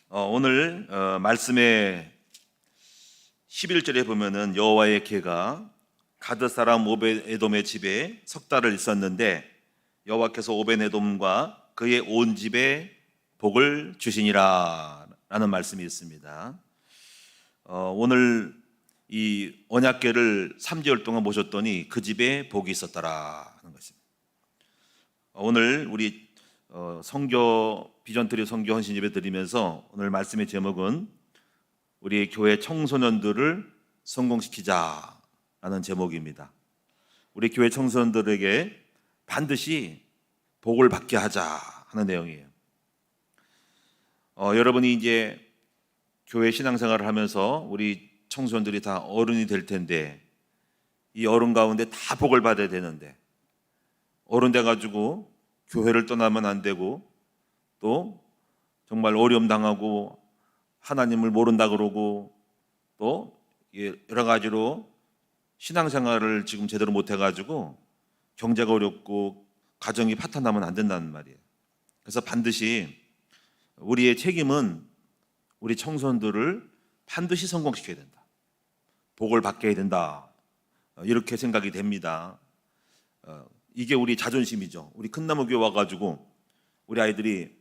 오늘 말씀의 11절에 보면은 여호와의 개가 가드 사람 오벳에돔의 집에 석 달을 있었는데 여호와께서 오벳에돔과 그의 온 집에 복을 주시니라 라는 말씀이 있습니다. 오늘 이 언약궤를 3개월 동안 모셨더니 그 집에 복이 있었더라 하는 것입니다. 오늘 우리 선교 비전트리 선교 헌신 예배 드리면서 오늘 말씀의 제목은 우리 교회 청소년들을 성공시키자라는 제목입니다. 우리 교회 청소년들에게 반드시 복을 받게 하자 하는 내용이에요. 여러분이 이제 교회 신앙생활을 하면서 우리 청소년들이 다 어른이 될 텐데 이 어른 가운데 다 복을 받아야 되는데 어른 돼가지고 교회를 떠나면 안 되고 또 정말 어려움 당하고 하나님을 모른다 그러고 또 여러 가지로 신앙생활을 지금 제대로 못 해가지고 경제가 어렵고 가정이 파탄나면 안 된다는 말이에요. 그래서 반드시 우리의 책임은 우리 청소년들을 반드시 성공시켜야 된다. 복을 받게 해야 된다. 이렇게 생각이 됩니다. 이게 우리 자존심이죠. 우리 큰나무 교회 와가지고 우리 아이들이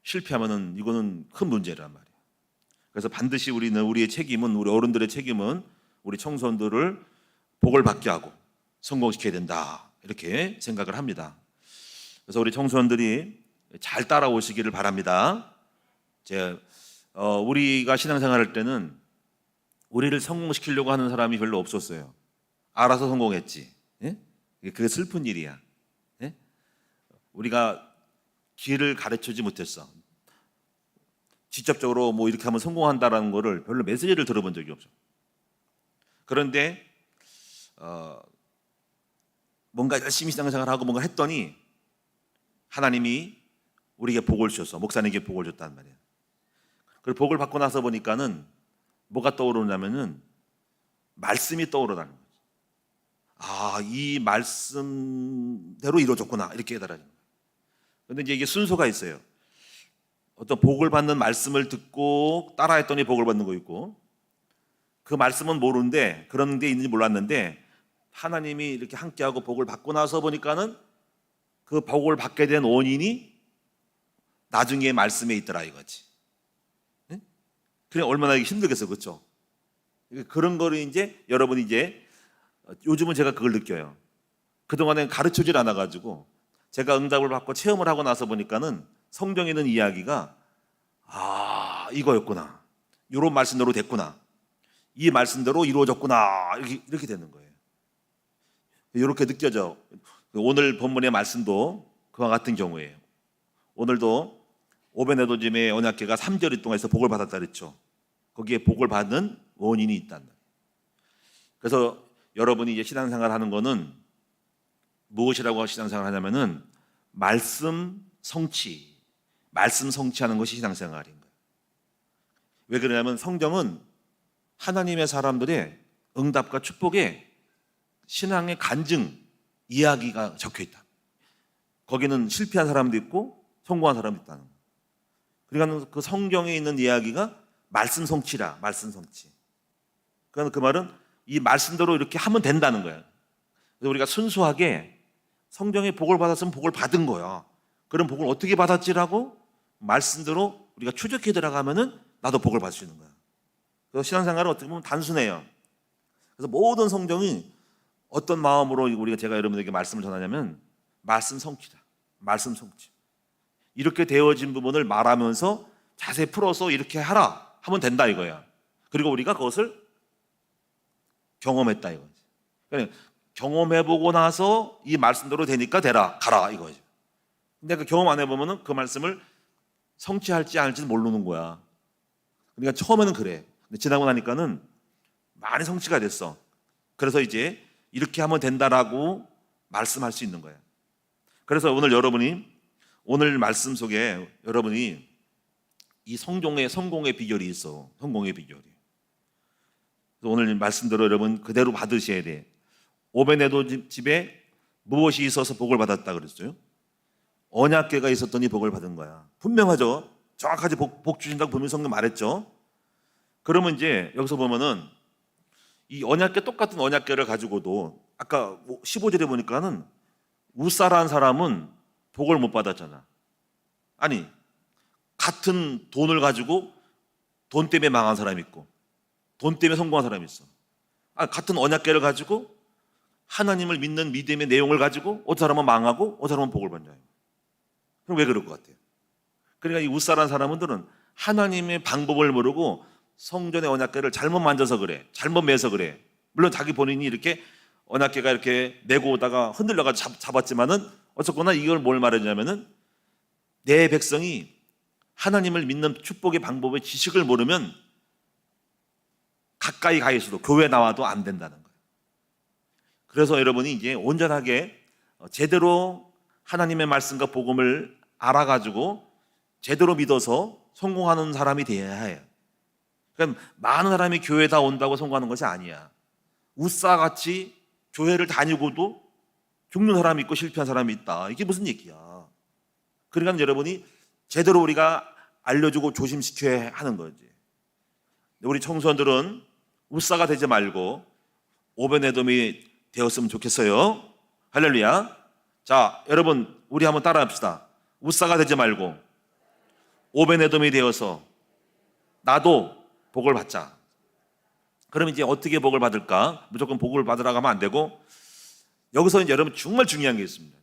실패하면은 이거는 큰 문제란 말이에요. 그래서 반드시 우리의 책임은, 우리 어른들의 책임은 우리 청소년들을 복을 받게 하고 성공시켜야 된다. 이렇게 생각을 합니다. 그래서 우리 청소년들이 잘 따라오시기를 바랍니다. 우리가 신앙생활할 때는 우리를 성공시키려고 하는 사람이 별로 없었어요. 알아서 성공했지. 예? 그게 슬픈 일이야. 예? 우리가 길을 가르쳐주지 못했어. 직접적으로 뭐 이렇게 하면 성공한다라는 거를 별로 메시지를 들어본 적이 없어. 그런데 뭔가 열심히 신앙생활하고 뭔가 했더니 하나님이 우리에게 복을 주셨어. 목사님에게 복을 줬단 말이야. 그리고 복을 받고 나서 보니까는 뭐가 떠오르냐면은 말씀이 떠오르다는 거지. 이 말씀대로 이루어졌구나 이렇게 깨달아지는 거예요. 그런데 이제 이게 순서가 있어요. 어떤 복을 받는 말씀을 듣고 따라했더니 복을 받는 거 있고 그 말씀은 모르는데 그런 게 있는지 몰랐는데 하나님이 이렇게 함께하고 복을 받고 나서 보니까는 그 복을 받게 된 원인이 나중에 말씀에 있더라 이거지. 그냥 얼마나 힘들겠어, 그렇죠? 그런 거를 이제 여러분이 이제 요즘은 제가 그걸 느껴요. 그동안엔 가르쳐질 않아가지고 제가 응답을 받고 체험을 하고 나서 보니까는 성경에 있는 이야기가 이거였구나. 이런 말씀대로 됐구나. 이 말씀대로 이루어졌구나. 이렇게 되는 거예요. 이렇게 느껴져. 오늘 본문의 말씀도 그와 같은 경우예요. 오늘도 오벳에돔의 언약궤가 3개월 동안 해서 복을 받았다 그랬죠. 거기에 복을 받는 원인이 있단 말이에요. 그래서 여러분이 이제 신앙생활 하는 거는 무엇이라고 신앙생활 하냐면은 말씀 성취하는 것이 신앙생활인 거예요. 왜 그러냐면 성경은 하나님의 사람들의 응답과 축복에 신앙의 간증, 이야기가 적혀 있다. 거기는 실패한 사람도 있고 성공한 사람도 있다는 거예요. 그러니까 그 성경에 있는 이야기가 말씀 성취라, 말씀 성취. 그러니까 그 말은 이 말씀대로 이렇게 하면 된다는 거예요. 그래서 우리가 순수하게 성경에 복을 받았으면 복을 받은 거야. 그럼 복을 어떻게 받았지라고 말씀대로 우리가 추적해 들어가면은 나도 복을 받을 수 있는 거야. 그래서 신앙생활은 어떻게 보면 단순해요. 그래서 모든 성경이 어떤 마음으로 제가 여러분에게 말씀을 전하냐면 말씀 성취다. 말씀 성취. 이렇게 되어진 부분을 말하면서 자세히 풀어서 이렇게 하라 하면 된다 이거야. 그리고 우리가 그것을 경험했다 이거지. 그러니까 경험해보고 나서 이 말씀대로 되니까 되라 가라 이거죠. 근데 그 경험 안 해보면은 그 말씀을 성취할지 안 할지는 모르는 거야. 그러니까 처음에는 그래. 근데 지나고 나니까는 많이 성취가 됐어. 그래서 이제 이렇게 하면 된다라고 말씀할 수 있는 거야. 그래서 오늘 말씀 속에 여러분이 이 성공의 비결이 있어. 성공의 비결이. 오늘 말씀대로 여러분 그대로 받으셔야 돼. 오벳에돔 집에 무엇이 있어서 복을 받았다 그랬어요? 언약궤가 있었더니 복을 받은 거야. 분명하죠. 정확하게 복 주신다고 분명히 성경 말했죠. 그러면 이제 여기서 보면은 이 언약궤, 똑같은 언약궤를 가지고도 아까 15절에 보니까는 우사라는 사람은 복을 못 받았잖아. 아니, 같은 돈을 가지고 돈 때문에 망한 사람이 있고 돈 때문에 성공한 사람이 있어. 같은 언약궤를 가지고 하나님을 믿는 믿음의 내용을 가지고 어떤 사람은 망하고 어떤 사람은 복을 받냐. 그럼 왜 그럴 것 같아요? 그러니까 이 우사라는 사람들은 하나님의 방법을 모르고 성전의 언약궤를 잘못 만져서 그래, 잘못 매서 그래. 물론 자기 본인이 이렇게 언약궤가 이렇게 메고 오다가 흔들려가지고 잡았지만은 어쨌거나 이걸 뭘 말하냐면은 내 백성이 하나님을 믿는 축복의 방법의 지식을 모르면 가까이 가 있어도 교회 나와도 안 된다는 거예요. 그래서 여러분이 이제 온전하게 제대로 하나님의 말씀과 복음을 알아가지고 제대로 믿어서 성공하는 사람이 되어야 해요. 그러니까 많은 사람이 교회 다 온다고 성공하는 것이 아니야. 우사같이 교회를 다니고도 죽는 사람이 있고 실패한 사람이 있다. 이게 무슨 얘기야? 그러니까 여러분이 제대로 우리가 알려주고 조심시켜야 하는 거지. 우리 청소년들은 우사가 되지 말고 오벤에돔이 되었으면 좋겠어요. 할렐루야. 자, 여러분 우리 한번 따라합시다. 우사가 되지 말고 오벤에돔이 되어서 나도 복을 받자. 그럼 이제 어떻게 복을 받을까? 무조건 복을 받으라고 하면 안 되고, 여기서 이제 여러분 정말 중요한 게 있습니다.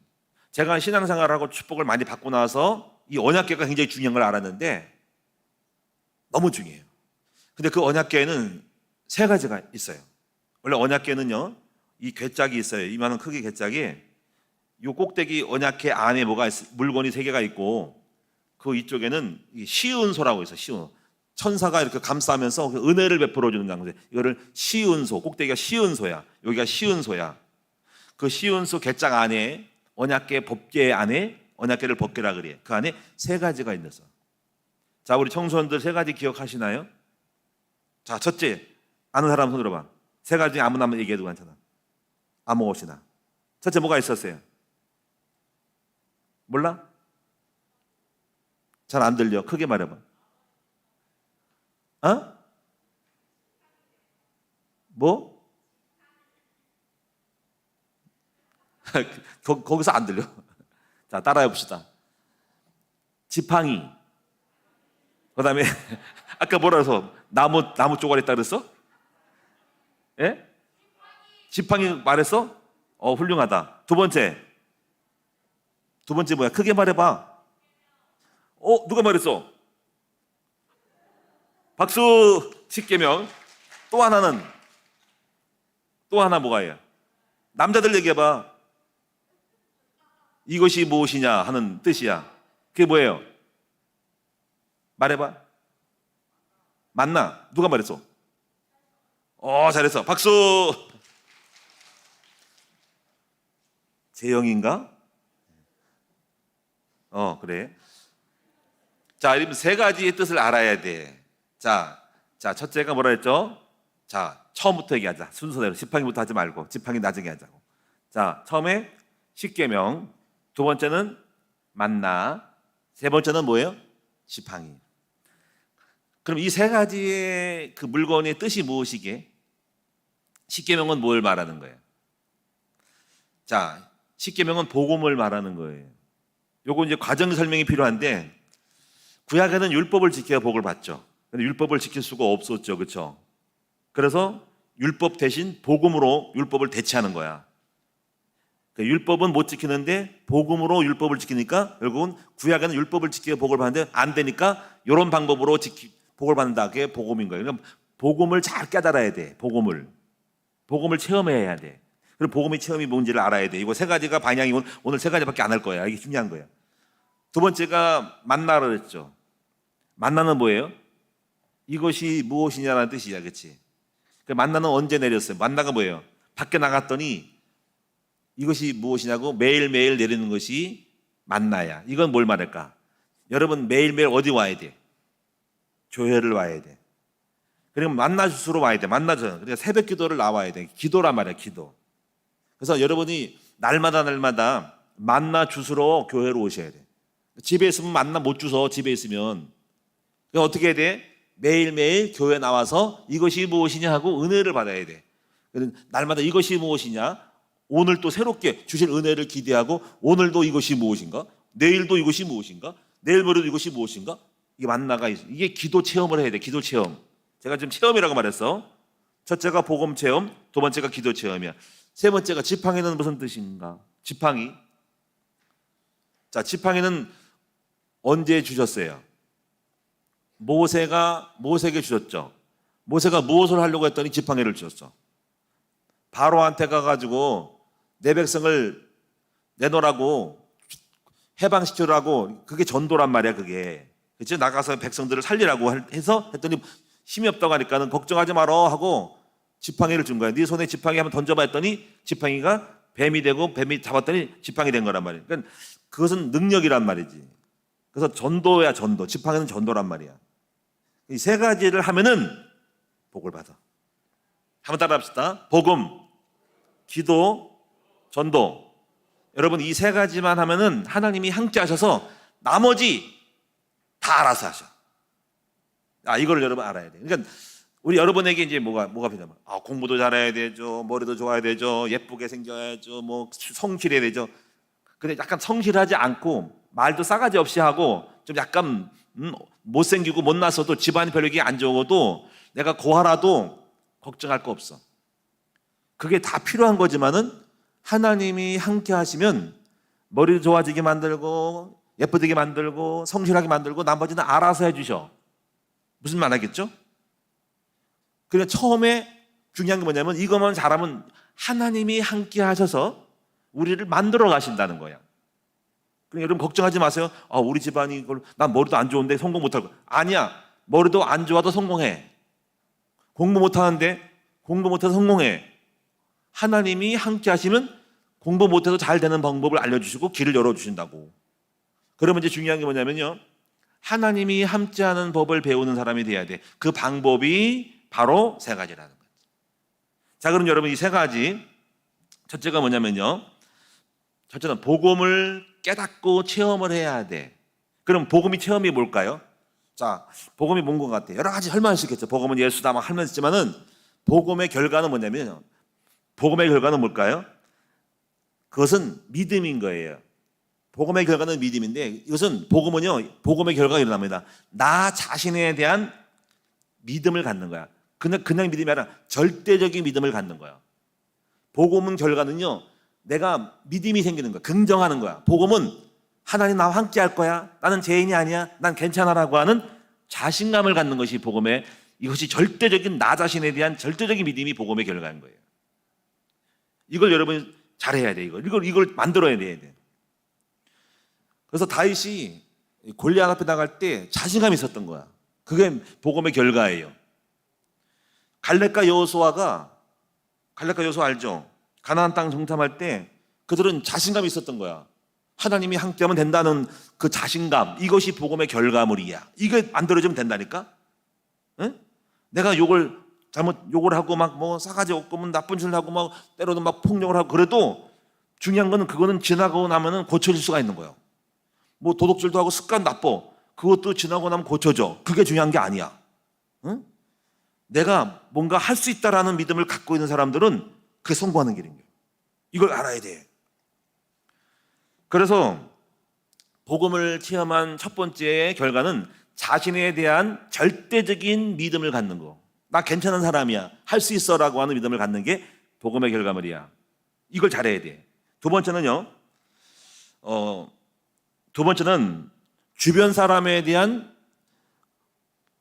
제가 신앙생활하고 축복을 많이 받고 나서 이 언약궤가 굉장히 중요한 걸 알았는데 너무 중요해요. 근데 그 언약궤에는 세 가지가 있어요. 원래 언약궤는요, 이 궤짝이 있어요. 이만한 크기 궤짝이, 이 꼭대기 언약궤 안에 뭐가 물건이 세 개가 있고, 그 이쪽에는 시은소라고 있어요. 시은. 천사가 이렇게 감싸면서 은혜를 베풀어 주는 장소. 이거를 시은소, 꼭대기가 시은소야. 여기가 시은소야. 그 시은소 궤짝 안에 언약궤 법궤 안에 언약궤를 법궤라 그래. 그 안에 세 가지가 있어서. 자, 우리 청소년들 세 가지 기억하시나요? 자, 첫째, 아는 사람 손 들어봐. 세 가지 중에 아무나 한번 얘기해도 괜찮아. 아무것이나. 첫째 뭐가 있었어요? 몰라? 잘 안 들려. 크게 말해봐. 어? 뭐? 거기서 안 들려. 자, 따라해 봅시다. 지팡이. 그 다음에 아까 뭐라 해서 나무 쪼가리 있다 그랬어? 예? 지팡이 말했어? 훌륭하다. 두 번째 뭐야? 크게 말해봐. 누가 말했어? 박수. 십계명. 또 하나는? 또 하나 뭐가 해요? 남자들 얘기해봐. 이것이 무엇이냐 하는 뜻이야. 그게 뭐예요? 말해봐. 맞나? 누가 말했어? 잘했어. 박수. 재영인가? 그래. 자, 이러면 세 가지의 뜻을 알아야 돼. 자, 첫째가 뭐라 했죠? 자, 처음부터 얘기하자. 순서대로. 지팡이부터 하지 말고 지팡이 나중에 하자고. 자, 처음에 십계명, 두 번째는 만나, 세 번째는 뭐예요? 지팡이. 그럼 이 세 가지의 그 물건의 뜻이 무엇이게? 십계명은 뭘 말하는 거예요? 자, 십계명은 복음을 말하는 거예요. 요거 이제 과정 설명이 필요한데, 구약에는 율법을 지켜야 복을 받죠. 근데 율법을 지킬 수가 없었죠. 그렇죠? 그래서 율법 대신 복음으로 율법을 대체하는 거야. 그러니까 율법은 못 지키는데 복음으로 율법을 지키니까 결국은 구약에는 율법을 지켜야 복을 받는데 안 되니까 이런 방법으로 복을 받는다. 그게 복음인 거예요. 그러니까 복음을 잘 깨달아야 돼. 복음을 체험해야 돼. 그리고 복음의 체험이 뭔지를 알아야 돼. 이거 세 가지가 방향이 오늘 세 가지밖에 안 할 거야. 이게 중요한 거예요. 두 번째가 만나라 그랬죠. 만나는 뭐예요? 이것이 무엇이냐라는 뜻이야. 그렇지? 그 만나는 언제 내렸어요? 만나가 뭐예요? 밖에 나갔더니 이것이 무엇이냐고 매일매일 내리는 것이 만나야. 이건 뭘 말할까? 여러분 매일매일 어디 와야 돼? 교회를 와야 돼. 그리고 만나주수로 와야 돼. 만나죠. 그러니까 새벽 기도를 나와야 돼. 기도란 말이야. 기도. 그래서 여러분이 날마다 만나 주스러 교회로 오셔야 돼. 집에 있으면 만나 못 주서 집에 있으면. 그러니까 어떻게 해야 돼? 매일매일 교회 나와서 이것이 무엇이냐 하고 은혜를 받아야 돼. 날마다 이것이 무엇이냐? 오늘 또 새롭게 주실 은혜를 기대하고 오늘도 이것이 무엇인가? 내일도 이것이 무엇인가? 내일 모레도 이것이 무엇인가? 이게 만나가 있어. 이게 기도 체험을 해야 돼. 기도 체험. 제가 지금 체험이라고 말했어. 첫째가 복음 체험, 두 번째가 기도 체험이야. 세 번째가 지팡이는 무슨 뜻인가? 지팡이. 자, 지팡이는 언제 주셨어요? 모세가 모세에게 주셨죠. 모세가 무엇을 하려고 했더니 지팡이를 주셨어. 바로한테 가가지고 내 백성을 내놓으라고 해방시키라고, 그게 전도란 말이야. 그게 그치? 나가서 백성들을 살리라고 해서 했더니 힘이 없다고 하니까는 걱정하지 마라 하고 지팡이를 준 거야. 네 손에 지팡이 한번 던져봐 했더니 지팡이가 뱀이 되고, 뱀이 잡았더니 지팡이 된 거란 말이야. 그러니까 그것은 능력이란 말이지. 그래서 전도야, 전도. 지팡이는 전도란 말이야. 이 세 가지를 하면은 복을 받아. 한번 따라합시다. 복음, 기도, 전도. 여러분, 이 세 가지만 하면은 하나님이 함께 하셔서 나머지 다 알아서 하셔. 이거를 여러분 알아야 돼. 그러니까 우리 여러분에게 이제 뭐가 필요하면, 공부도 잘해야 되죠, 머리도 좋아야 되죠, 예쁘게 생겨야죠, 뭐 성실해야 되죠. 근데 약간 성실하지 않고 말도 싸가지 없이 하고 좀 약간 못생기고 못났어도 집안이 별로 안 좋아도 내가 고하라도 걱정할 거 없어. 그게 다 필요한 거지만은 하나님이 함께 하시면 머리도 좋아지게 만들고 예쁘게 만들고 성실하게 만들고 나머지는 알아서 해주셔. 무슨 말 하겠죠? 그러니까 처음에 중요한 게 뭐냐면 이것만 잘하면 하나님이 함께 하셔서 우리를 만들어 가신다는 거야. 그러니까 여러분 걱정하지 마세요. 우리 집안이 이걸, 난 머리도 안 좋은데 성공 못할 거. 아니야. 머리도 안 좋아도 성공해. 공부 못하는데 공부 못해서 성공해. 하나님이 함께 하시면 공부 못해도 잘 되는 방법을 알려주시고 길을 열어주신다고. 그러면 이제 중요한 게 뭐냐면요, 하나님이 함께하는 법을 배우는 사람이 돼야 돼. 그 방법이 바로 세 가지라는 거예요. 자, 그럼 여러분 이 세 가지, 첫째가 뭐냐면요, 첫째는 복음을 깨닫고 체험을 해야 돼. 그럼 복음이 체험이 뭘까요? 자, 복음이 뭔 것 같아요? 여러 가지 설명할 수 있겠죠. 복음은 예수다 막 하면 있지만은 복음의 결과는 뭐냐면요, 복음의 결과는 뭘까요? 그것은 믿음인 거예요. 복음의 결과는 믿음인데, 이것은 복음은요, 복음의 결과가 일어납니다. 나 자신에 대한 믿음을 갖는 거야. 그냥 믿음이 아니라 절대적인 믿음을 갖는 거야. 복음은 결과는요, 내가 믿음이 생기는 거야. 긍정하는 거야. 복음은 하나님 나와 함께 할 거야. 나는 죄인이 아니야. 난 괜찮아라고 하는 자신감을 갖는 것이 복음의, 이것이 절대적인 나 자신에 대한 절대적인 믿음이 복음의 결과인 거예요. 이걸 여러분이 잘해야 돼. 이걸 만들어야 돼. 그래서 다윗이 골리앗 앞에 나갈 때 자신감이 있었던 거야. 그게 복음의 결과예요. 갈렙과 여호수아 알죠? 가나안 땅 정탐할 때 그들은 자신감이 있었던 거야. 하나님이 함께하면 된다는 그 자신감, 이것이 복음의 결과물이야. 이게 만들어지면 된다니까. 응? 내가 욕을 하고 막 뭐 싸가지 없고 나쁜 짓을 하고 막 때로는 막 폭력을 하고 그래도 중요한 거는 그거는 지나고 나면은 고쳐질 수가 있는 거예요. 뭐 도둑질도 하고 습관 나빠. 그것도 지나고 나면 고쳐져. 그게 중요한 게 아니야. 응? 내가 뭔가 할 수 있다라는 믿음을 갖고 있는 사람들은 그게 성공하는 길인 거예요. 이걸 알아야 돼. 그래서 복음을 체험한 첫 번째 결과는 자신에 대한 절대적인 믿음을 갖는 거. 나 괜찮은 사람이야. 할 수 있어라고 하는 믿음을 갖는 게 복음의 결과물이야. 이걸 잘해야 돼. 두 번째는 주변 사람에 대한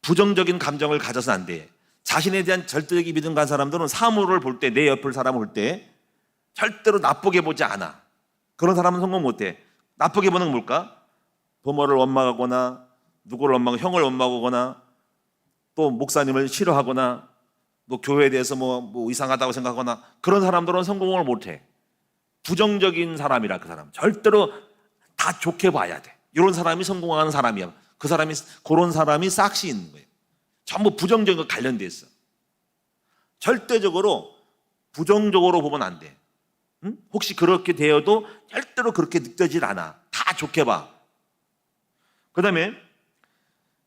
부정적인 감정을 가져서는 안 돼. 자신에 대한 절대적인 믿음 가진 사람들은 사물을 볼 때, 내 옆을 사람을 볼 때 절대로 나쁘게 보지 않아. 그런 사람은 성공 못해. 나쁘게 보는 건 뭘까? 부모를 원망하거나 누구를 원망하고 형을 원망하거나 또 목사님을 싫어하거나 뭐 교회에 대해서 뭐 이상하다고 생각하거나 그런 사람들은 성공을 못해. 부정적인 사람이라 그 사람 절대로 다 좋게 봐야 돼. 이런 사람이 성공하는 사람이야. 그런 사람이 싹시 있는 거예요. 전부 부정적인 거 관련돼 있어. 절대적으로 부정적으로 보면 안 돼. 응? 혹시 그렇게 되어도 절대로 그렇게 느껴질 않아. 다 좋게 봐. 그 다음에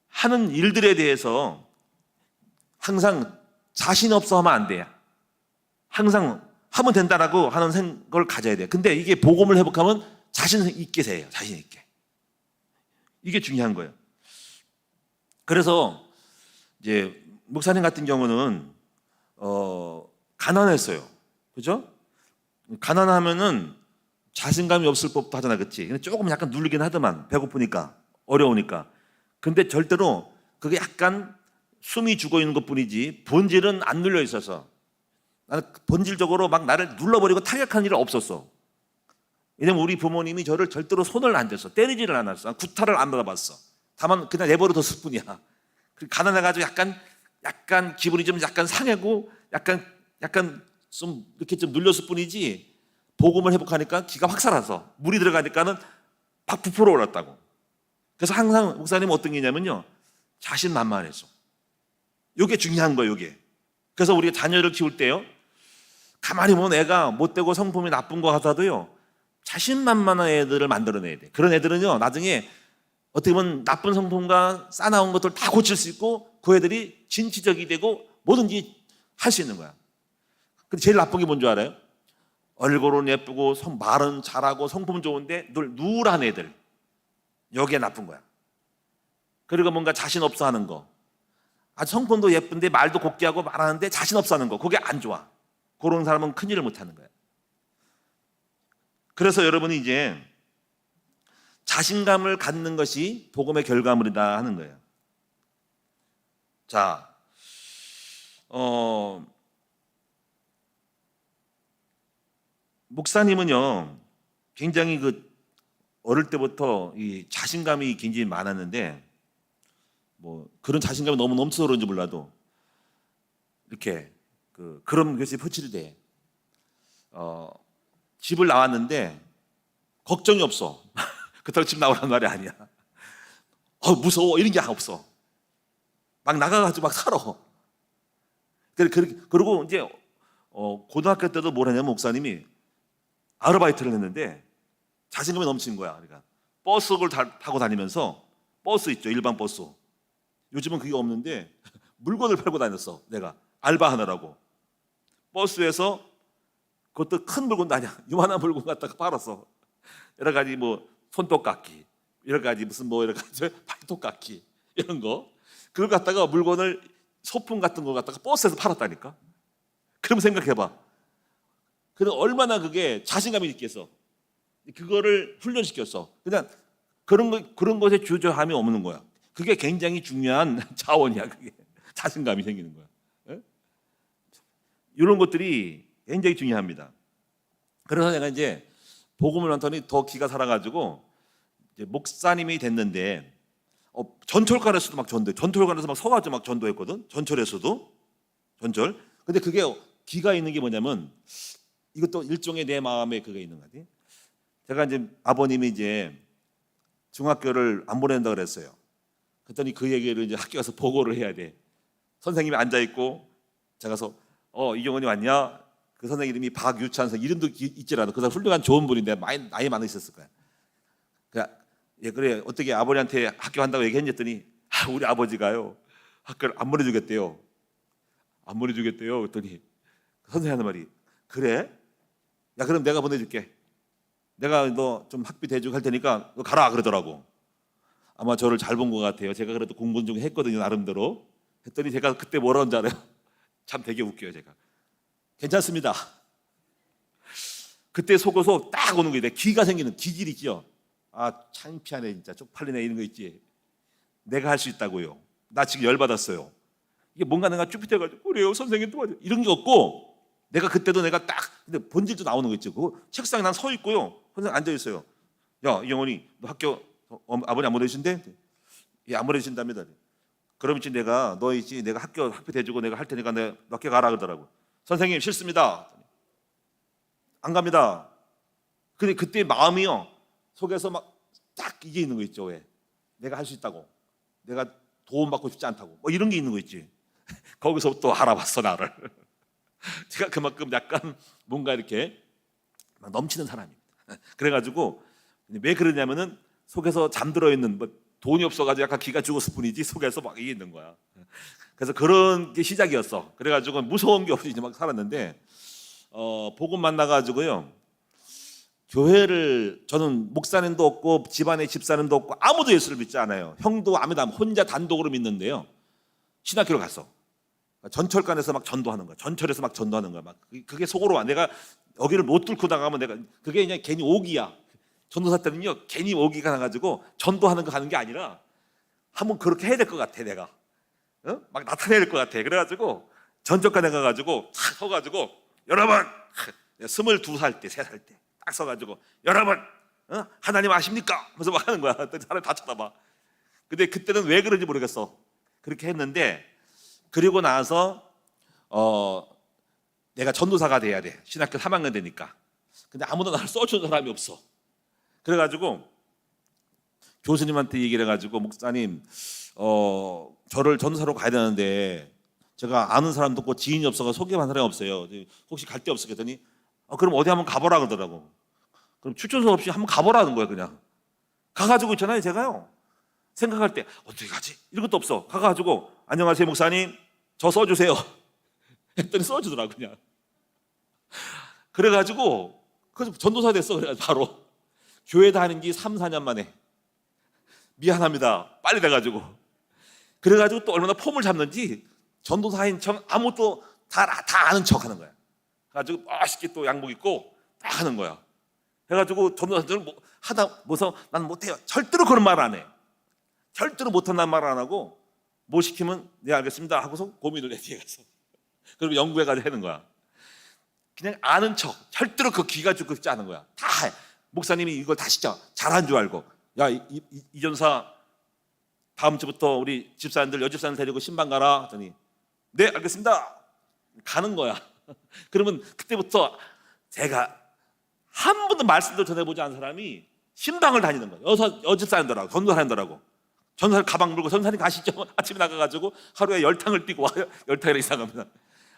하는 일들에 대해서 항상 자신 없어 하면 안 돼요. 항상 하면 된다라고 하는 생각을 가져야 돼요. 근데 이게 복음을 회복하면 자신 있게 해요. 자신 있게. 이게 중요한 거예요. 그래서 이제 목사님 같은 경우는 가난했어요. 그죠? 가난하면은 자신감이 없을 법도 하잖아, 그치? 근데 조금 약간 누르긴 하더만, 배고프니까, 어려우니까. 근데 절대로 그게 약간 숨이 죽어 있는 것 뿐이지, 본질은 안 눌려 있어서. 나는 본질적으로 막 나를 눌러버리고 타격하는 일은 없었어. 왜냐면 우리 부모님이 저를 절대로 손을 안 댔어. 때리지를 않았어. 구타를 안 받아봤어. 다만 그냥 내버려뒀을 뿐이야. 가난해가지고 약간 기분이 좀 약간 상하고 약간 좀 이렇게 좀 눌렸을 뿐이지, 복음을 회복하니까 기가 확 살아서 물이 들어가니까는 팍 부풀어 올랐다고. 그래서 항상 목사님은 어떤 게 있냐면요, 자신만만해서. 이게 중요한 거예요, 이게. 그래서 우리가 자녀를 키울 때요, 가만히 보면 애가 못되고 성품이 나쁜 거 같아도요, 자신만만한 애들을 만들어내야 돼. 그런 애들은요, 나중에 어떻게 보면 나쁜 성품과 싸나운 것들 다 고칠 수 있고, 그 애들이 진취적이 되고 뭐든지 할 수 있는 거야. 근데 제일 나쁜 게 뭔지 알아요? 얼굴은 예쁘고 말은 잘하고 성품 좋은데 늘 우울한 애들. 여기에 나쁜 거야. 그리고 뭔가 자신 없어 하는 거. 성품도 예쁜데 말도 곱게 하고 말하는데 자신 없어 하는 거. 그게 안 좋아. 그런 사람은 큰일을 못 하는 거야. 그래서 여러분이 이제 자신감을 갖는 것이 복음의 결과물이다 하는 거예요. 자, 목사님은요, 굉장히 어릴 때부터 이 자신감이 굉장히 많았는데, 뭐 그런 자신감이 너무 넘쳐서 그런지 몰라도 이렇게 그런 것이 퍼즐이 돼. 집을 나왔는데 걱정이 없어. 그렇다고 집 나오라는 말이 아니야. 무서워 이런 게 없어. 막 나가가지고 막 살아. 그리고 이제 고등학교 때도 뭘 하냐면 목사님이 아르바이트를 했는데 자신감이 넘치는 거야. 그러니까 버스를 타고 다니면서, 버스 있죠, 일반 버스. 요즘은 그게 없는데 물건을 팔고 다녔어. 내가 알바하느라고 버스에서. 그것도 큰 물건도 아니야. 요만한 물건 갖다가 팔았어. 여러 가지 뭐 손톱깎이, 여러 가지 무슨 뭐 여러 가지 팔톱깎이 이런 거, 그걸 갖다가 물건을, 소품 같은 거 갖다가 버스에서 팔았다니까. 그럼 생각해봐. 그럼 얼마나 그게 자신감이 있겠어. 그거를 훈련시켰어. 그냥 그런 것에 주저함이 없는 거야. 그게 굉장히 중요한 자원이야. 그게 자신감이 생기는 거야. 예? 이런 것들이 굉장히 중요합니다. 그래서 내가 이제 복음을 완전히 더 기가 살아가지고 이제 목사님이 됐는데, 전철관에서도 막 전철관에서 막 서가지고 막 전도했거든. 전철에서도 전철. 근데 그게 기가 있는 게 뭐냐면, 이것도 일종의 내 마음에 그게 있는 거지. 제가 이제 아버님이 이제 중학교를 안 보낸다 그랬어요. 그랬더니 그 얘기를 이제 학교 가서 보고를 해야 돼. 선생님이 앉아 있고 제가 가서 이경원이 왔냐? 그 선생님 이름이 박유찬 선생, 이름도 있질 않아. 그 사람 훌륭한 좋은 분인데 나이 많으셨을 거야. 그래 어떻게 아버지한테 학교 간다고 얘기했더니 우리 아버지가요 학교를 안 보내주겠대요. 안 보내주겠대요. 그랬더니 선생님 하는 말이, 그래? 야 그럼 내가 보내줄게. 내가 너 좀 학비 대주고 할 테니까 너 가라 그러더라고. 아마 저를 잘 본 것 같아요. 제가 그래도 공부 좀 했거든요, 나름대로. 했더니 제가 그때 뭐라는 줄 알아요? 참 되게 웃겨요. 제가 괜찮습니다. 그때 속어서 딱 오는 거예요. 기가 생기는 기질이 있죠. 창피하네 진짜, 쪽팔리네 이런 거 있지. 내가 할 수 있다고요. 나 지금 열받았어요. 이게 뭔가 내가 쭈삣해가지고 그래요 선생님 도와줘 이런 게 없고, 내가 그때도 내가 딱 근데 본질도 나오는 거 있죠. 그 책상에 난 서 있고요, 선생님 앉아 있어요. 야 이영원이 너 학교 아버님 안 보내신대? 예, 안 보내신답니다. 그럼 이제 내가 학비 대주고 내가 할 테니까 너 학교 가라 그러더라고. 선생님 싫습니다. 안 갑니다. 근데 그때 마음이요 속에서 막 딱 이게 있는 거 있죠. 왜? 내가 할 수 있다고, 내가 도움 받고 싶지 않다고, 뭐 이런 게 있는 거 있지. 거기서 또 알아봤어 나를. 제가 그만큼 약간 뭔가 이렇게 막 넘치는 사람입니다. 그래가지고 왜 그러냐면은 속에서 잠들어 있는 뭐 돈이 없어가지고 약간 기가 죽었을 뿐이지 속에서 막 이게 있는 거야. 그래서 그런 게 시작이었어. 그래가지고 무서운 게 없이 막 살았는데 복음 만나가지고요. 교회를 저는 목사님도 없고 집안에 집사님도 없고 아무도 예수를 믿지 않아요. 형도 아무도 혼자 단독으로 믿는데요. 신학교를 갔어. 전철관에서 막 전도하는 거야. 전철에서 막 전도하는 거야. 막 그게 속으로 와. 내가 여기를 못 뚫고 나가면 내가 그게 그냥 괜히 오기야. 전도사 때는요 괜히 오기가 나가지고 전도하는 거 가는 게 아니라 한번 그렇게 해야 될 것 같아 내가. 막 나타내야 될 것 같아. 그래가지고 전철관에 가가지고 탁 서가지고 여러분 22살 때 3살 때 딱 서가지고 여러분 하나님 아십니까? 그래서 막 하는 거야. 사람이 다 쳐다봐. 근데 그때는 왜 그런지 모르겠어. 그렇게 했는데 그리고 나서 내가 전도사가 돼야 돼. 신학교 3학년 되니까. 근데 아무도 나를 써주는 사람이 없어. 그래가지고 교수님한테 얘기를 해가지고 목사님 저를 전도사로 가야 되는데 제가 아는 사람도 없고 지인이 없어서 소개한 사람이 없어요. 혹시 갈 데 없어? 그랬더니 그럼 어디 한번 가보라 그러더라고. 그럼 추천서 없이 한번 가보라는 거야. 그냥 가가지고 있잖아요. 제가요 생각할 때 어떻게 가지? 이런 것도 없어. 가가지고 안녕하세요 목사님 저 써주세요 했더니 써주더라고. 그냥 그래가지고 그래서 전도사 됐어. 그래가지고 바로 교회 다니는 지 3, 4년 만에 미안합니다 빨리 돼가지고 그래가지고 또 얼마나 폼을 잡는지 전도사인 척 아무것도 다 아는 척 하는 거야. 그래가지고 멋있게 또 양복 입고 딱 하는 거야. 해가지고 전도사들은 뭐 하다 뭐서 난 못해요. 절대로 그런 말 안 해. 절대로 못한다는 말 안 하고 뭐 시키면 네 알겠습니다 하고서 고민을 해 뒤에 가서 그리고 연구해가지고 하는 거야. 그냥 아는 척 절대로 그 귀가 죽고 싶지 않은 거야. 다 해. 목사님이 이걸 다 진짜 잘한 줄 알고 야 이 전사 다음 주부터 우리 집사님들 여집사님 데리고 신방 가라 하더니 네 알겠습니다 가는 거야. 그러면 그때부터 제가 한 번도 말씀도 전해보지 않은 사람이 신방을 다니는 거예요. 여집사님들하고 전도사님들하고 전도사님 가방 물고 전도사님 가시죠. 아침에 나가가지고 하루에 10탕을 뛰고 와요. 10탕이나 이상합니다.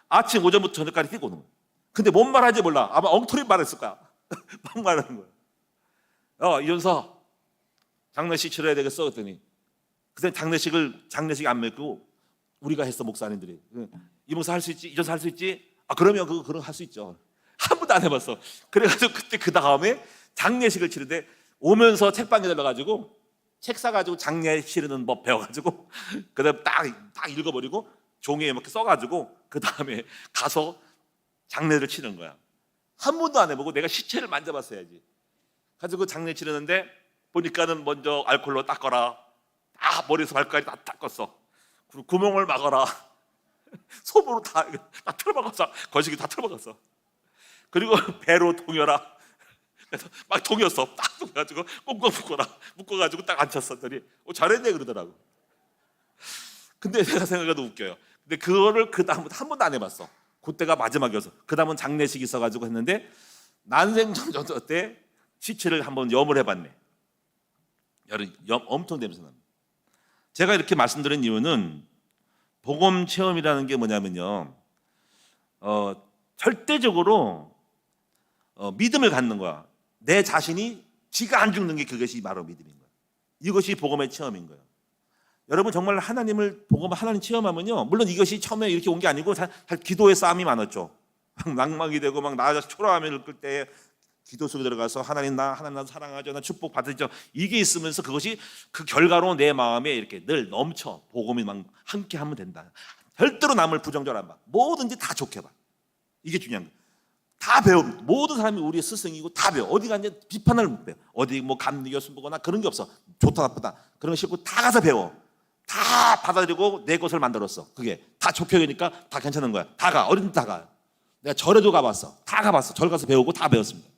아침 오전부터 저녁까지 뛰고 오는 거예요. 근데 뭔 말하는지 몰라. 아마 엉터리 말했을 거야. 막 말하는 거야. 이전사 장례식 치러야 되겠어 그랬더니 그때 장례식 안 맺고 우리가 했어. 목사님들이 이 목사 할 수 있지? 이 전사 할 수 있지? 그러면 그거 할 수 있죠. 한 번도 안 해봤어. 그래가지고 그때 그 다음에 장례식을 치르는데 오면서 책방에 들어가지고 책 사가지고 장례 치르는 법 배워가지고 그다음 딱 읽어버리고 종이에 이렇게 써가지고 그 다음에 가서 장례를 치는 거야. 한 번도 안 해보고 내가 시체를 만져봤어야지. 가지고 장례 치르는데 보니까는 먼저 알코올로 닦아라. 다 머리에서 발까지 다 닦았어. 그리고 구멍을 막아라. 솜으로 다 틀어박았어. 거시기 다 틀어박았어. 그리고 배로 동여라. 그래서 막 동였어. 딱 동여가지고 꽁꽁 묶어가지고 딱 앉혔었더니 잘했네 그러더라고. 근데 내가 생각해도 웃겨요. 근데 그거를 그 다음부터 한 번도 안 해봤어. 그때가 마지막이었어. 그 다음은 장례식이 있어가지고 했는데 난생전도 때 시체를 한번 염을 해봤네. 엄청 냄새 납니다. 제가 이렇게 말씀드린 이유는 복음 체험이라는 게 뭐냐면요, 절대적으로 믿음을 갖는 거야. 내 자신이 지가 안 죽는 게 그것이 바로 믿음인 거야. 이것이 복음의 체험인 거예요. 여러분 정말 하나님 체험하면요, 물론 이것이 처음에 이렇게 온 게 아니고 기도의 싸움이 많았죠. 막 낭망이 되고 막 나아져서 초라함을 느낄 때 기도 속에 들어가서 하나님 나 사랑하죠, 나 축복 받으죠, 이게 있으면서 그것이 그 결과로 내 마음에 이렇게 늘 넘쳐. 복음이 막 함께 하면 된다. 절대로 남을 부정적으로 안 봐. 뭐든지 다 좋게 봐. 이게 중요한 거야. 다 배워. 모든 사람이 우리의 스승이고 다 배워. 어디 가냐 비판을 못 배워. 어디 뭐 감리 교수 보거나 그런 게 없어. 좋다 나쁘다 그런 거 싫고 다 가서 배워. 다 받아들이고 내 것을 만들었어. 그게 다 좋게 되니까 다 괜찮은 거야. 다 가. 어딘지 다 가. 내가 절에도 가봤어. 다 가봤어. 절 가서 배우고 다 배웠습니다.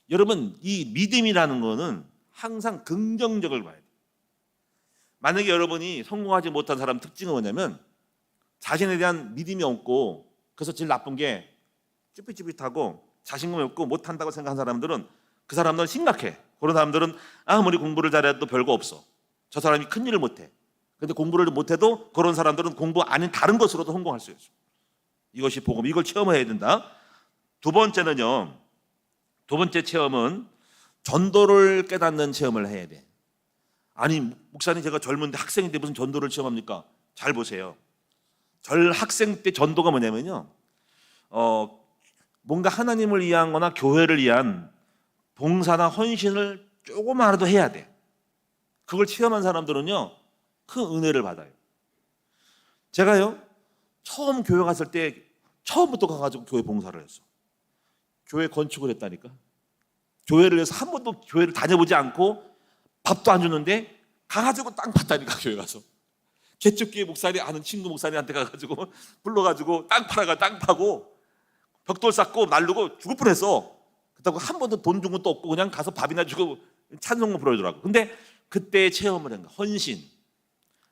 여러분 이 믿음이라는 거는 항상 긍정적을 봐야 돼. 만약에 여러분이 성공하지 못한 사람 특징은 뭐냐면 자신에 대한 믿음이 없고, 그래서 제일 나쁜 게 쭈삣쭈삣하고 자신감이 없고 못한다고 생각하는 사람들은 그 사람들은 심각해. 그런 사람들은 아무리 공부를 잘해도 별거 없어. 저 사람이 큰일을 못해. 그런데 공부를 못해도 그런 사람들은 공부 아닌 다른 것으로도 성공할 수 있어. 이것이 복음. 이걸 체험해야 된다. 두 번째는요, 두 번째 체험은 전도를 깨닫는 체험을 해야 돼. 아니 목사님 제가 젊은데 학생인데 무슨 전도를 체험합니까? 잘 보세요. 학생 때 전도가 뭐냐면요, 뭔가 하나님을 위한 거나 교회를 위한 봉사나 헌신을 조금만이라도 해야 돼. 그걸 체험한 사람들은요 큰 은혜를 받아요. 제가요 처음 교회 갔을 때 처음부터 가가지고 교회 봉사를 했어. 교회 건축을 했다니까. 교회를 해서 한 번도 교회를 다녀보지 않고 밥도 안 주는데 가가지고 땅 팠다니까. 교회 가서 개척교회 목사님 아는 친구 목사님한테 가가지고 불러가지고 땅 팔아가 땅 파고 벽돌 쌓고 날르고 죽을 뻔했어. 그렇다고 한 번도 돈 준 것도 없고 그냥 가서 밥이나 주고 찬송만 불러주더라고. 근데 그때 체험을 한 거야. 헌신.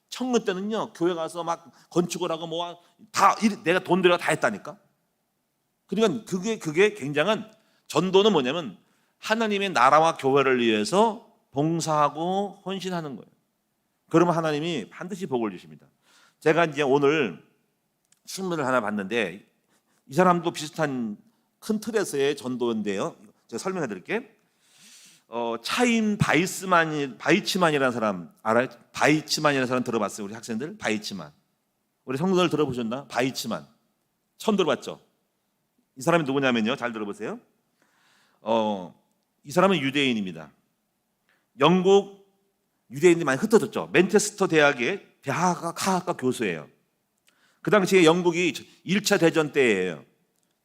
청년 때는요 교회 가서 막 건축을 하고 뭐 다 내가 돈 들여 다 했다니까. 그러니까 그게 굉장한 전도는 뭐냐면 하나님의 나라와 교회를 위해서 봉사하고 헌신하는 거예요. 그러면 하나님이 반드시 복을 주십니다. 제가 이제 오늘 신문을 하나 봤는데 이 사람도 비슷한 큰 틀에서의 전도인데요. 제가 설명해 드릴게요. 차임 바이츠만이라는 사람 알아요? 바이츠만이라는 사람 들어봤어요? 우리 학생들? 바이츠만. 우리 성도들 들어보셨나? 바이츠만. 처음 들어봤죠? 이 사람이 누구냐면요. 잘 들어보세요. 이 사람은 유대인입니다. 영국 유대인들이 많이 흩어졌죠. 맨체스터 대학의 대학학과 교수예요. 그 당시에 영국이 1차 대전 때예요.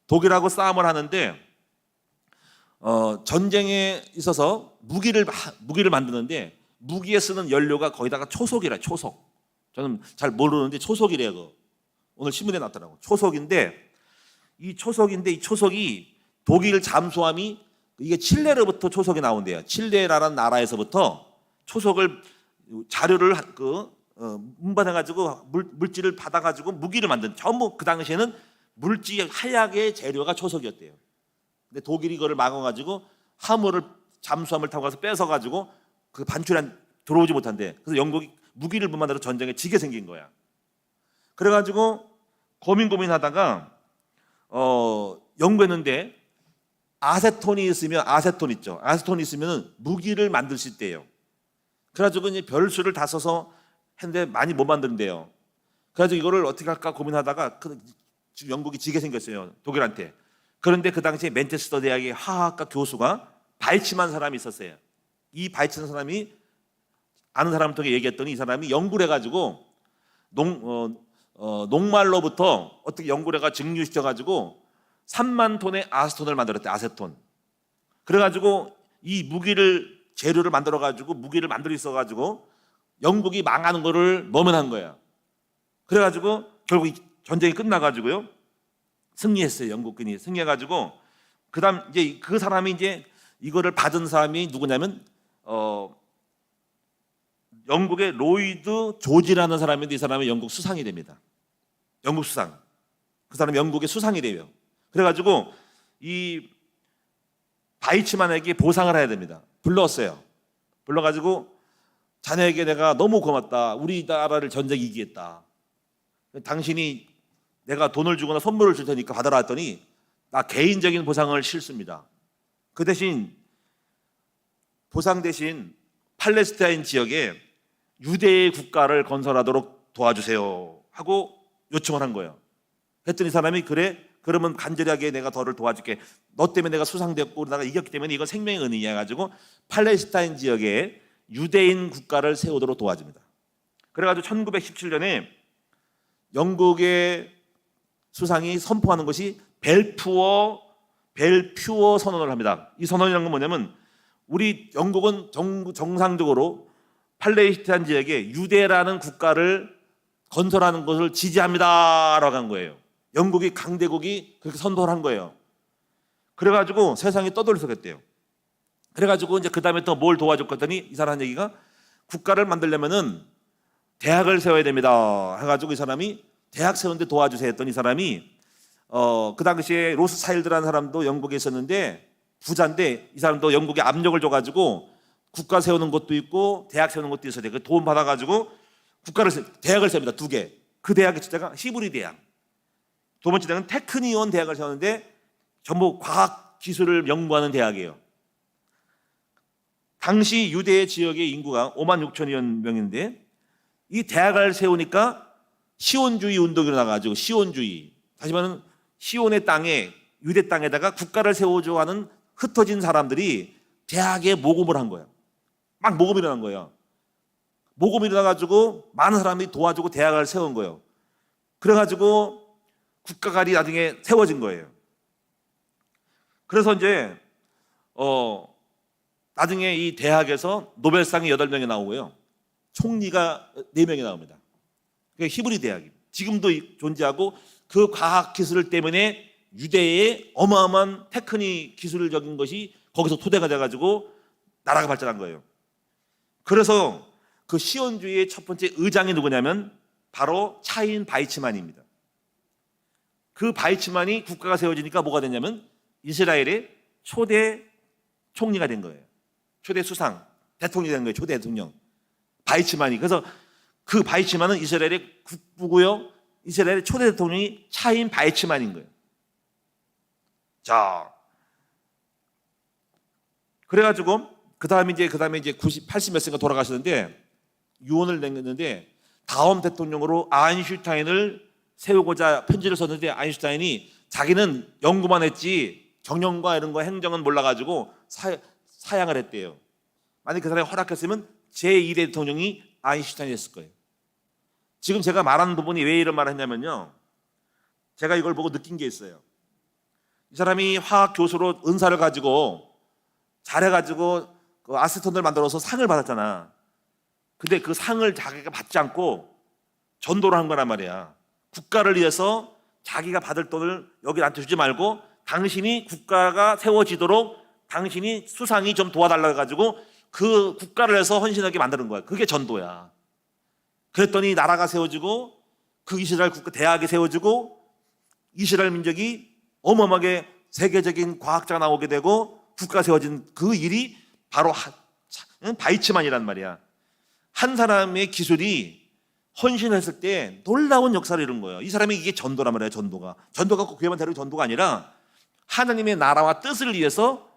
독일하고 싸움을 하는데 전쟁에 있어서 무기를 만드는데 무기에 쓰는 연료가 거의다가 초석이라. 초석. 저는 잘 모르는데 초석이래요. 그거. 오늘 신문에 났더라고. 초석인데 이 초석이 독일 잠수함이 이게 칠레로부터 초석이 나온대요. 칠레라는 나라에서부터 초석을 자료를 운반해가지고 물질을 받아가지고 무기를 만든, 전부 그 당시에는 물질 하약의 재료가 초석이었대요. 근데 독일이 이거를 막아가지고 잠수함을 타고 가서 뺏어가지고 그 반출이 들어오지 못한대. 그래서 영국이 무기를 만들어 전쟁에 지게 생긴 거야. 그래가지고 고민하다가 연구했는데 아세톤이 있으면, 아세톤 있죠. 아세톤이 있으면 무기를 만들 수 있대요. 그래가지고 이제 별수를 다 써서 했는데 많이 못 만든대요. 그래가지고 이거를 어떻게 할까 고민하다가 지금 영국이 지게 생겼어요. 독일한테. 그런데 그 당시에 맨체스터 대학의 화학과 교수가 바이츠만 사람이 있었어요. 이 바이츠만 사람이 아는 사람을 통해 얘기했더니 이 사람이 연구를 해가지고 녹말로부터 어떻게 연구를 해가 증류시켜가지고 3만 톤의 아세톤을 만들었대. 아세톤. 그래가지고 이 재료를 만들어가지고 무기를 만들어 있어가지고 영국이 망하는 거를 모면한 거야. 그래가지고 결국 전쟁이 끝나가지고요 승리했어요. 영국군이 승리해가지고 그다음 이제 그 사람이 이제 이거를 받은 사람이 누구냐면 영국의 로이드 조지라는 사람인데 이 사람이 영국 수상이 됩니다. 영국 수상. 그 사람이 영국의 수상이 돼요. 그래가지고 이 바이츠만에게 보상을 해야 됩니다. 불러가지고 자네에게 내가 너무 고맙다. 우리나라를 전쟁 이기겠다. 당신이 내가 돈을 주거나 선물을 줄 테니까 받아라 했더니 나 개인적인 보상을 싫습니다. 그 대신 보상 대신 팔레스타인 지역에 유대의 국가를 건설하도록 도와주세요 하고 요청을 한 거예요. 했더니 이 사람이 그래? 그러면 간절하게 내가 너를 도와줄게. 너 때문에 내가 수상되었고 우리나라가 이겼기 때문에 이건 생명의 은인이야 해가지고 팔레스타인 지역에 유대인 국가를 세우도록 도와줍니다. 그래가지고 1917년에 영국의 수상이 선포하는 것이 벨퓨어 선언을 합니다. 이 선언이라는 건 뭐냐면 우리 영국은 정상적으로 팔레스타인 지역에 유대라는 국가를 건설하는 것을 지지합니다라고 한 거예요. 영국이 강대국이 그렇게 선포를 한 거예요. 그래가지고 세상이 떠들썩했대요. 그래가지고 이제 그 다음에 또 뭘 도와줬더니 이 사람 얘기가 국가를 만들려면은 대학을 세워야 됩니다. 해가지고 이 사람이 대학 세우는데 도와주세요 했더니 이 사람이 그 당시에 로스차일드라는 사람도 영국에 있었는데 부자인데 이 사람도 영국에 압력을 줘가지고 국가 세우는 것도 있고 대학 세우는 것도 있어야 돼. 그 돈 받아가지고 대학을 세웁니다. 2개. 그 대학의 주제가 히브리 대학. 두 번째 대학은 테크니온 대학을 세웠는데 전부 과학 기술을 연구하는 대학이에요. 당시 유대 지역의 인구가 5만 6천여 명인데 이 대학을 세우니까 시온주의 운동이 일어나가지고, 시온주의, 다시 말하면 시온의 땅에, 유대 땅에다가 국가를 세우자 하는 흩어진 사람들이 대학에 모금을 한 거예요. 막 모금이 일어난 거예요. 모금이 일어나가지고 많은 사람들이 도와주고 대학을 세운 거예요. 그래가지고 국가관이 나중에 세워진 거예요. 그래서 이제 나중에 이 대학에서 노벨상이 8명이 나오고요, 총리가 4명이 나옵니다. 그게 히브리 대학입니다. 지금도 존재하고, 그 과학 기술 때문에 유대의 어마어마한 테크닉 기술적인 것이 거기서 토대가 돼가지고 나라가 발전한 거예요. 그래서 그 시온주의의 첫 번째 의장이 누구냐면 바로 차인 바이츠만입니다. 그 바이츠만이 국가가 세워지니까 뭐가 됐냐면 이스라엘의 초대 총리가 된 거예요. 초대 수상, 대통령이 된 거예요. 초대 대통령 바이츠만이. 그래서 그 바이츠만은 이스라엘의 국부고요, 이스라엘의 초대 대통령이 차인 바이츠만인 거예요. 자, 그래가지고 그 다음에 이제 80 몇 세가 돌아가시는데 유언을 냈는데, 다음 대통령으로 아인슈타인을 세우고자 편지를 썼는데, 아인슈타인이 자기는 연구만 했지 정령과 이런 거 행정은 몰라가지고 사양을 했대요. 만약 그 사람이 허락했으면 제2대 대통령이 아인슈타인이었을 거예요. 지금 제가 말하는 부분이 왜 이런 말을 했냐면요, 제가 이걸 보고 느낀 게 있어요. 이 사람이 화학 교수로 은사를 가지고 잘해가지고 그 아세톤을 만들어서 상을 받았잖아. 근데 그 상을 자기가 받지 않고 전도를 한 거란 말이야. 국가를 위해서 자기가 받을 돈을 여기 나한테 주지 말고 당신이 국가가 세워지도록 당신이 수상이 좀 도와달라고 해가지고 그 국가를 해서 헌신하게 만드는 거야. 그게 전도야. 그랬더니 나라가 세워지고 그 이스라엘 국가 대학이 세워지고 이스라엘 민족이 어마어마하게 세계적인 과학자가 나오게 되고 국가가 세워진 그 일이 바로 바이츠만이란 말이야. 한 사람의 기술이 헌신했을 때 놀라운 역사를 이룬 거예요. 이 사람이 이게 전도란 말이에요. 전도가 꼭 교회만 데리고 전도가 아니라 하나님의 나라와 뜻을 위해서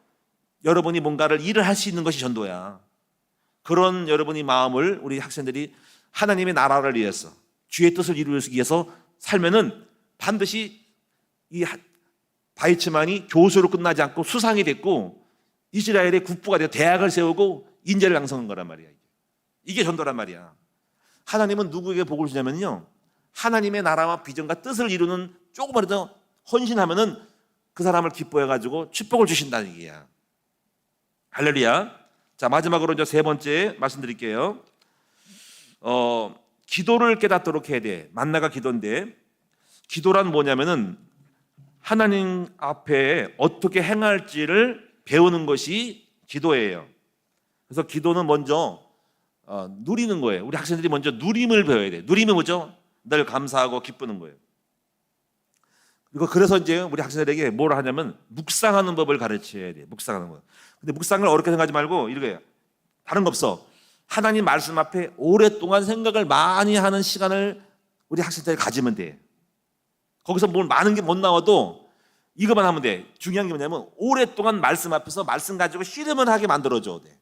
여러분이 뭔가를 일을 할 수 있는 것이 전도야. 그런 여러분의 마음을 우리 학생들이 하나님의 나라를 위해서, 주의 뜻을 이루기 위해서 살면은 반드시 이 바이츠만이 교수로 끝나지 않고 수상이 됐고 이스라엘의 국부가 되어 대학을 세우고 인재를 양성한 거란 말이야. 이게 전도란 말이야. 하나님은 누구에게 복을 주냐면요, 하나님의 나라와 비전과 뜻을 이루는 조금이라도 헌신하면은 그 사람을 기뻐해가지고 축복을 주신다는 얘기야. 할렐루야. 자, 마지막으로 이제 3번째 말씀드릴게요. 기도를 깨닫도록 해야 돼. 만나가 기도인데, 기도란 뭐냐면은 하나님 앞에 어떻게 행할지를 배우는 것이 기도예요. 그래서 기도는 먼저 누리는 거예요. 우리 학생들이 먼저 누림을 배워야 돼요. 누림이 뭐죠? 늘 감사하고 기쁘는 거예요. 그리고 그래서 이제 우리 학생들에게 뭘 하냐면 묵상하는 법을 가르쳐야 돼요. 묵상하는 거. 근데 묵상을 어렵게 생각하지 말고 이렇게 다른 거 없어. 하나님 말씀 앞에 오랫동안 생각을 많이 하는 시간을 우리 학생들이 가지면 돼. 거기서 뭘 많은 게 못 나와도 이것만 하면 돼. 중요한 게 뭐냐면 오랫동안 말씀 앞에서 말씀 가지고 씨름을 하게 만들어줘야 돼.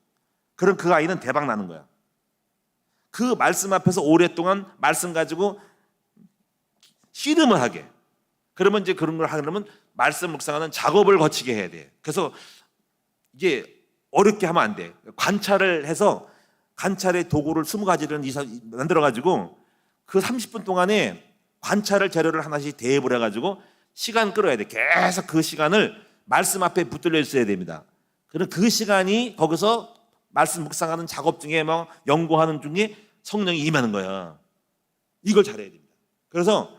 그럼 그 아이는 대박 나는 거야. 그 말씀 앞에서 오랫동안 말씀 가지고 씨름을 하게. 그러면 이제 그런 걸 하려면 말씀 묵상하는 작업을 거치게 해야 돼. 그래서 이게 어렵게 하면 안 돼. 관찰을 해서 관찰의 도구를 20가지를 만들어가지고 그 30분 동안에 관찰을 재료를 하나씩 대입을 해가지고 시간 끌어야 돼. 계속 그 시간을 말씀 앞에 붙들려 있어야 됩니다. 그럼 그 시간이 거기서 말씀 묵상하는 작업 중에 막 연구하는 중에 성령이 임하는 거야. 이걸 잘해야 됩니다. 그래서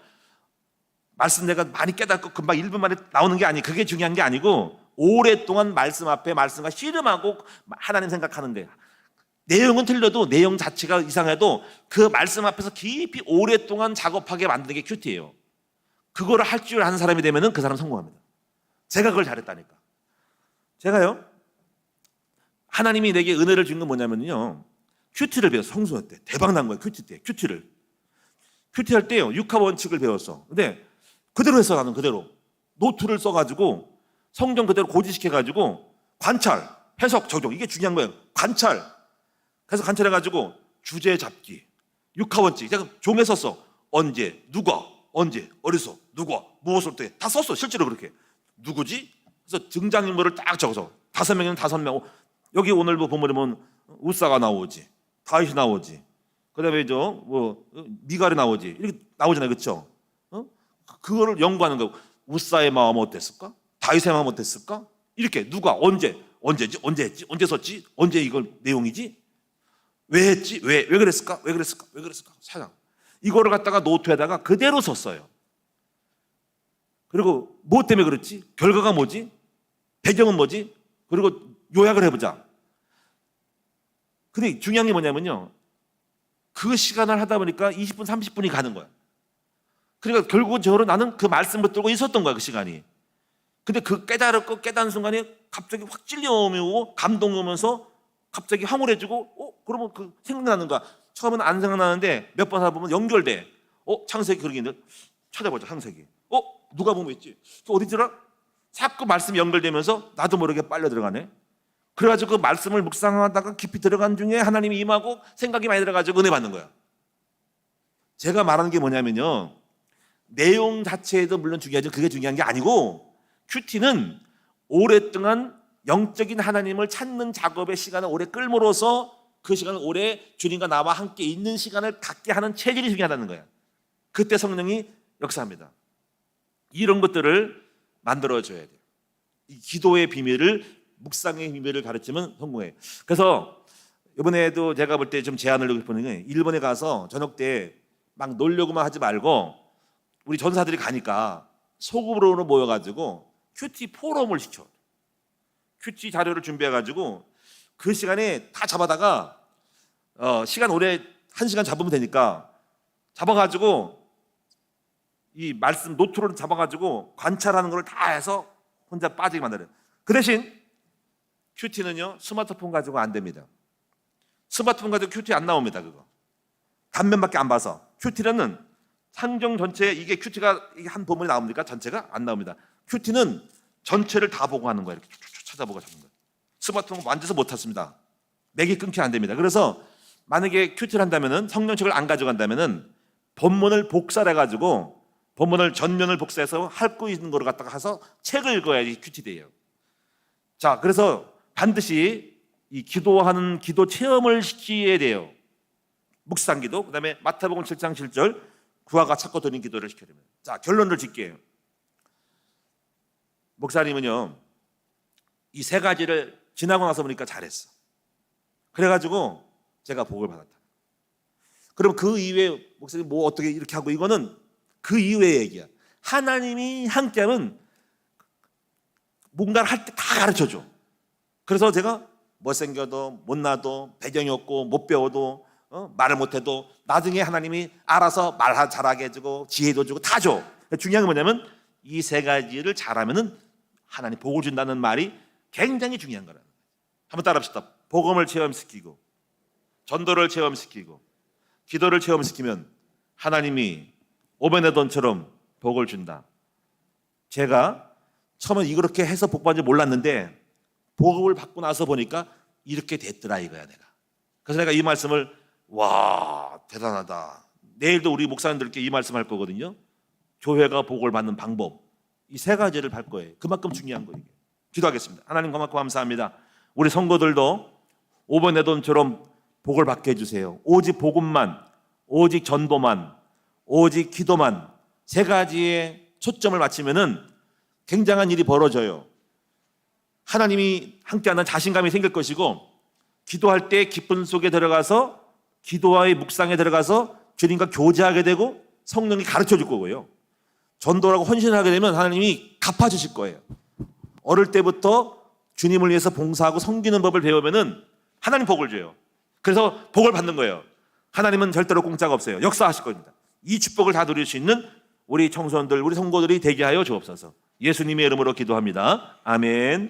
말씀 내가 많이 깨닫고 금방 1분 만에 나오는 게 아니, 그게 중요한 게 아니고 오랫동안 말씀 앞에 말씀과 씨름하고 하나님 생각하는 거야. 내용은 틀려도 내용 자체가 이상해도 그 말씀 앞에서 깊이 오랫동안 작업하게 만드는 게 큐티예요. 그거를 할 줄 아는 사람이 되면은 그 사람 성공합니다. 제가 그걸 잘했다니까. 제가요, 하나님이 내게 은혜를 준 건 뭐냐면요, 큐티를 배웠어. 성수할 때 대박 난 거예요. 큐티 때 큐티 할 때요, 육합 원칙을 배웠어. 근데 그대로 했어. 나는 그대로 노트를 써가지고 성경 그대로 고지시켜가지고 관찰, 해석, 적용, 이게 중요한 거예요. 관찰. 그래서 관찰해가지고 주제 잡기, 육하원칙. 제가 종에 썼어. 언제, 누가, 언제, 어디서, 누가, 무엇을 때 다 썼어. 실제로 그렇게. 누구지? 그래서 등장인물을 딱 적어서 5명이면 5명. 여기 오늘 뭐 보면 우사가 나오지, 다윗이 나오지, 그다음에 미갈이 나오지, 이렇게 나오잖아요, 그렇죠? 그거를 연구하는 거고. 우사의 마음은 어땠을까? 다윗의 마음은 어땠을까? 이렇게 누가 언제지, 언제 했지, 언제 썼지, 언제 이걸 내용이지, 왜 했지, 왜 그랬을까, 왜 그랬을까, 왜 그랬을까. 사장 이거를 갖다가 노트에다가 그대로 썼어요. 그리고 뭐 때문에 그렇지, 결과가 뭐지, 배경은 뭐지, 그리고 요약을 해보자. 근데 중요한 게 뭐냐면요, 그 시간을 하다 보니까 20분, 30분이 가는 거야. 그러니까 결국은 저는 나는 그 말씀을 붙들고 있었던 거야, 그 시간이. 근데 그 깨닫는 순간에 갑자기 확 찔림이 오고 감동이 오면서 갑자기 황홀해지고, 그러면 그 생각나는 거야. 처음에는 안 생각나는데 몇 번 하다 보면 연결돼. 창세기 그러기 있는데 찾아보자, 창세기. 누가 보면 있지? 어디더라? 자꾸 말씀이 연결되면서 나도 모르게 빨려 들어가네. 그래가지고 그 말씀을 묵상하다가 깊이 들어간 중에 하나님이 임하고 생각이 많이 들어가지고 은혜 받는 거야. 제가 말하는 게 뭐냐면요, 내용 자체도 물론 중요하죠. 그게 중요한 게 아니고, 큐티는 오랫동안 영적인 하나님을 찾는 작업의 시간을 오래 끌므로써 그 시간을 오래 주님과 나와 함께 있는 시간을 갖게 하는 체질이 중요하다는 거야. 그때 성령이 역사합니다. 이런 것들을 만들어줘야 돼요. 이 기도의 비밀을, 묵상의 비밀을 가르치면 성공해요. 그래서 이번에도 제가 볼 때 좀 제안을 드리고 싶은 게, 일본에 가서 저녁 때 막 놀려고만 하지 말고 우리 전사들이 가니까 소그룹으로 모여가지고 큐티 포럼을 시켜. 큐티 자료를 준비해가지고 그 시간에 다 잡아다가 시간 오래 1시간 잡으면 되니까 잡아가지고 이 말씀 노트를 잡아가지고 관찰하는 걸 다 해서 혼자 빠지게 만들어요. 그 대신 큐티는요, 스마트폰 가지고 안 됩니다. 스마트폰 가지고 큐티 안 나옵니다. 그거 단면밖에 안 봐서. 큐티는 상정 전체, 이게 큐티가 한 부분이 나옵니까? 전체가 안 나옵니다. 큐티는 전체를 다 보고 하는 거예요. 이렇게 찾아보고 하는 거예요. 스마트폰 만져서 못 찾습니다. 맥이 끊기면 안 됩니다. 그래서 만약에 큐티를 한다면은, 성령책을 안 가져간다면은 본문을 복사해가지고 본문을 전면을 복사해서 핥고 있는 거를 갖다가 해서 책을 읽어야지 큐티 돼요. 자, 그래서 반드시 이 기도하는 기도 체험을 시켜야 돼요. 묵상기도, 그 다음에 마태복음 7장 7절 구하가 찾고 드는 기도를 시켜야 됩니다. 자, 결론을 짓게요. 목사님은요, 이 3가지를 지나고 나서 보니까 잘했어. 그래가지고 제가 복을 받았다. 그럼 그 이후에 목사님 뭐 어떻게 이렇게 하고, 이거는 그 이후의 얘기야. 하나님이 함께하면 뭔가를 할 때 다 가르쳐줘. 그래서 제가 못생겨도 못나도 배경이 없고 못 배워도 말을 못해도 나중에 하나님이 알아서 말 잘하게 해주고 지혜도 주고 다 줘. 중요한 건 뭐냐면 이 3가지를 잘하면은 하나님 복을 준다는 말이 굉장히 중요한 거라는 거예요. 한번 따라합시다. 복음을 체험시키고, 전도를 체험시키고, 기도를 체험시키면 하나님이 오베네돈처럼 복을 준다. 제가 처음에 이렇게 해서 복 받는 줄 몰랐는데 복을 받고 나서 보니까 이렇게 됐더라 이거야, 내가. 그래서 내가 이 말씀을, 와, 대단하다. 내일도 우리 목사님들께 이 말씀 할 거거든요. 교회가 복을 받는 방법, 이 3가지를 할 거예요. 그만큼 중요한 거예요. 기도하겠습니다. 하나님 고맙고 감사합니다. 우리 성도들도 오베네돈처럼 복을 받게 해주세요. 오직 복음만, 오직 전도만, 오직 기도만 3가지의 초점을 맞추면은 굉장한 일이 벌어져요. 하나님이 함께하는 자신감이 생길 것이고, 기도할 때 기쁨 속에 들어가서 기도와의 묵상에 들어가서 주님과 교제하게 되고 성령이 가르쳐 줄 거고요. 전도라고 헌신하게 되면 하나님이 갚아주실 거예요. 어릴 때부터 주님을 위해서 봉사하고 섬기는 법을 배우면은 하나님 복을 줘요. 그래서 복을 받는 거예요. 하나님은 절대로 공짜가 없어요. 역사하실 겁니다. 이 축복을 다 누릴 수 있는 우리 청소년들, 우리 성도들이 되게 하여 주옵소서. 예수님의 이름으로 기도합니다. 아멘.